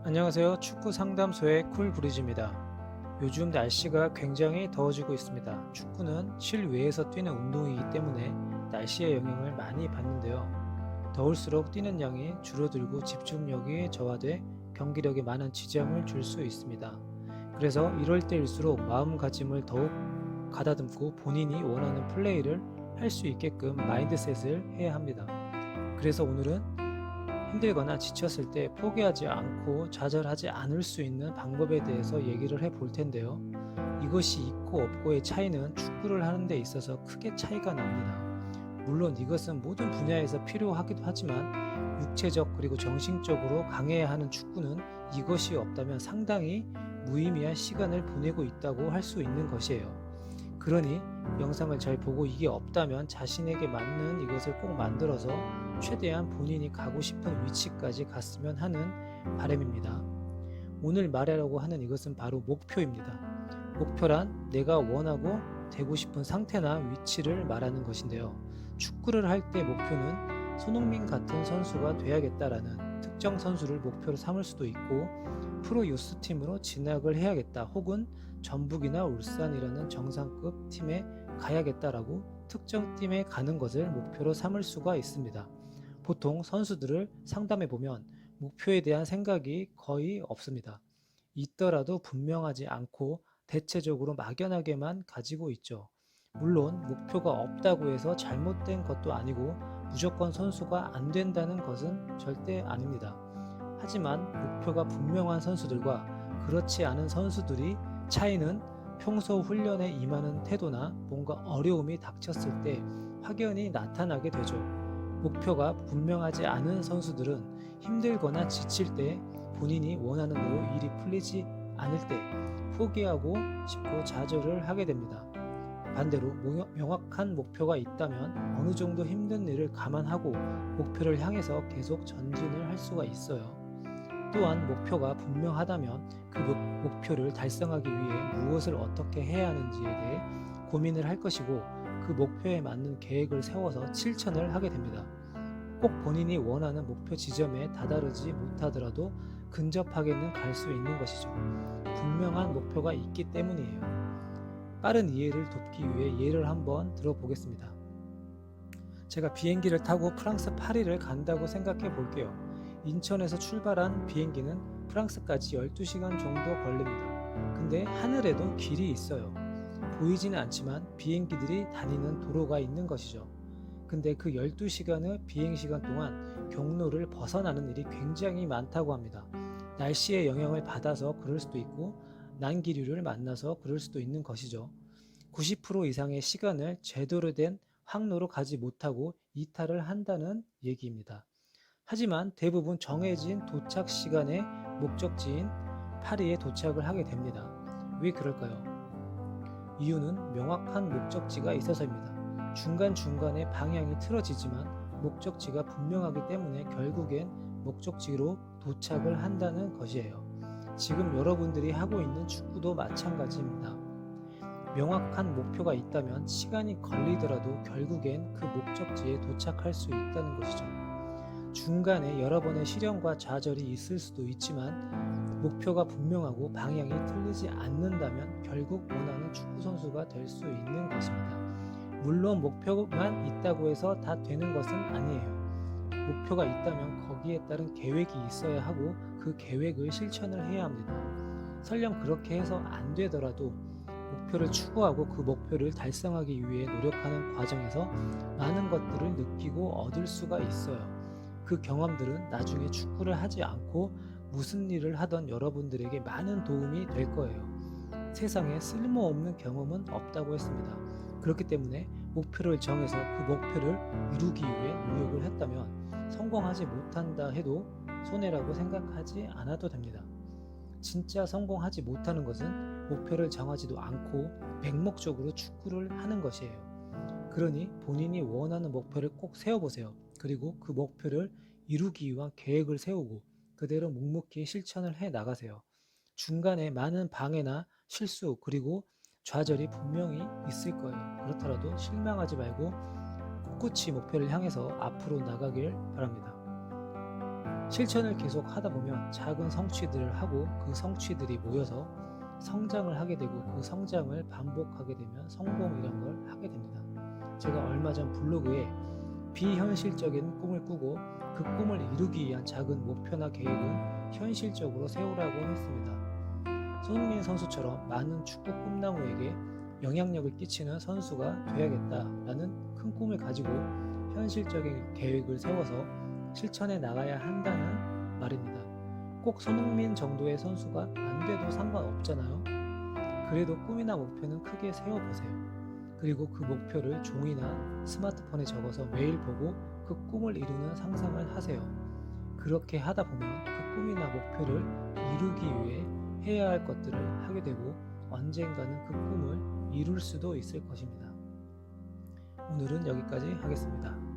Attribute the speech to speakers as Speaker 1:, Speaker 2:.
Speaker 1: 안녕하세요. 축구 상담소의 쿨브리즈입니다. 요즘 날씨가 굉장히 더워지고 있습니다. 축구는 실외에서 뛰는 운동이기 때문에 날씨의 영향을 많이 받는데요. 더울수록 뛰는 양이 줄어들고 집중력이 저하돼 경기력에 많은 지장을 줄 수 있습니다. 그래서 이럴 때일수록 마음가짐을 더욱 가다듬고 본인이 원하는 플레이를 할 수 있게끔 마인드셋을 해야 합니다. 그래서 오늘은 힘들거나 지쳤을 때 포기하지 않고 좌절하지 않을 수 있는 방법에 대해서 얘기를 해 볼 텐데요. 이것이 있고 없고의 차이는 축구를 하는 데 있어서 크게 차이가 납니다. 물론 이것은 모든 분야에서 필요하기도 하지만 육체적 그리고 정신적으로 강해야 하는 축구는 이것이 없다면 상당히 무의미한 시간을 보내고 있다고 할 수 있는 것이에요. 그러니 영상을 잘 보고 이게 없다면 자신에게 맞는 이것을 꼭 만들어서 최대한 본인이 가고 싶은 위치까지 갔으면 하는 바람입니다. 오늘 말하려고 하는 이것은 바로 목표입니다. 목표란 내가 원하고 되고 싶은 상태나 위치를 말하는 것인데요. 축구를 할 때 목표는 손흥민 같은 선수가 돼야겠다라는 특정 선수를 목표로 삼을 수도 있고 프로 유스팀으로 진학을 해야겠다 혹은 전북이나 울산이라는 정상급 팀에 가야겠다라고 특정 팀에 가는 것을 목표로 삼을 수가 있습니다. 보통 선수들을 상담해 보면 목표에 대한 생각이 거의 없습니다. 있더라도 분명하지 않고 대체적으로 막연하게만 가지고 있죠. 물론 목표가 없다고 해서 잘못된 것도 아니고 무조건 선수가 안 된다는 것은 절대 아닙니다. 하지만 목표가 분명한 선수들과 그렇지 않은 선수들이 차이는 평소 훈련에 임하는 태도나 뭔가 어려움이 닥쳤을 때 확연히 나타나게 되죠. 목표가 분명하지 않은 선수들은 힘들거나 지칠 때 본인이 원하는 대로 일이 풀리지 않을 때 포기하고 싶고 좌절을 하게 됩니다. 반대로 명확한 목표가 있다면 어느 정도 힘든 일을 감안하고 목표를 향해서 계속 전진을 할 수가 있어요. 또한 목표가 분명하다면 그 목표를 달성하기 위해 무엇을 어떻게 해야 하는지에 대해 고민을 할 것이고 그 목표에 맞는 계획을 세워서 실천을 하게 됩니다. 꼭 본인이 원하는 목표 지점에 다다르지 못하더라도 근접하게는 갈 수 있는 것이죠. 분명한 목표가 있기 때문이에요. 빠른 이해를 돕기 위해 예를 한번 들어보겠습니다. 제가 비행기를 타고 프랑스 파리를 간다고 생각해 볼게요. 인천에서 출발한 비행기는 프랑스까지 12시간 정도 걸립니다. 근데 하늘에도 길이 있어요. 보이지는 않지만 비행기들이 다니는 도로가 있는 것이죠. 근데 그 12시간의 비행시간 동안 경로를 벗어나는 일이 굉장히 많다고 합니다. 날씨의 영향을 받아서 그럴 수도 있고 난기류를 만나서 그럴 수도 있는 것이죠. 90% 이상의 시간을 제대로 된 항로로 가지 못하고 이탈을 한다는 얘기입니다. 하지만 대부분 정해진 도착 시간에 목적지인 파리에 도착을 하게 됩니다. 왜 그럴까요? 이유는 명확한 목적지가 있어서입니다. 중간중간에 방향이 틀어지지만 목적지가 분명하기 때문에 결국엔 목적지로 도착을 한다는 것이에요. 지금 여러분들이 하고 있는 축구도 마찬가지입니다. 명확한 목표가 있다면 시간이 걸리더라도 결국엔 그 목적지에 도착할 수 있다는 것이죠. 중간에 여러 번의 시련과 좌절이 있을 수도 있지만 목표가 분명하고 방향이 틀리지 않는다면 결국 원하는 축구 선수가 될 수 있는 것입니다. 물론 목표만 있다고 해서 다 되는 것은 아니에요. 목표가 있다면 거기에 따른 계획이 있어야 하고 그 계획을 실천을 해야 합니다. 설령 그렇게 해서 안 되더라도 목표를 추구하고 그 목표를 달성하기 위해 노력하는 과정에서 많은 것들을 느끼고 얻을 수가 있어요. 그 경험들은 나중에 축구를 하지 않고 무슨 일을 하던 여러분들에게 많은 도움이 될 거예요. 세상에 쓸모없는 경험은 없다고 했습니다. 그렇기 때문에 목표를 정해서 그 목표를 이루기 위해 노력을 했다면 성공하지 못한다 해도 손해라고 생각하지 않아도 됩니다. 진짜 성공하지 못하는 것은 목표를 정하지도 않고 맹목적으로 축구를 하는 것이에요. 그러니 본인이 원하는 목표를 꼭 세워보세요. 그리고 그 목표를 이루기 위한 계획을 세우고 그대로 묵묵히 실천을 해 나가세요. 중간에 많은 방해나 실수 그리고 좌절이 분명히 있을 거예요. 그렇더라도 실망하지 말고 꿋꿋이 목표를 향해서 앞으로 나가길 바랍니다. 실천을 계속 하다 보면 작은 성취들을 하고 그 성취들이 모여서 성장을 하게 되고 그 성장을 반복하게 되면 성공이란 걸 하게 됩니다. 제가 얼마 전 블로그에 비현실적인 꿈을 꾸고 그 꿈을 이루기 위한 작은 목표나 계획은 현실적으로 세우라고 했습니다. 손흥민 선수처럼 많은 축구 꿈나무에게 영향력을 끼치는 선수가 돼야겠다라는 큰 꿈을 가지고 현실적인 계획을 세워서 실천해 나가야 한다는 말입니다. 꼭 손흥민 정도의 선수가 안 돼도 상관없잖아요. 그래도 꿈이나 목표는 크게 세워보세요. 그리고 그 목표를 종이나 스마트폰에 적어서 매일 보고 그 꿈을 이루는 상상을 하세요. 그렇게 하다 보면 그 꿈이나 목표를 이루기 위해 해야 할 것들을 하게 되고 언젠가는 그 꿈을 이룰 수도 있을 것입니다. 오늘은 여기까지 하겠습니다.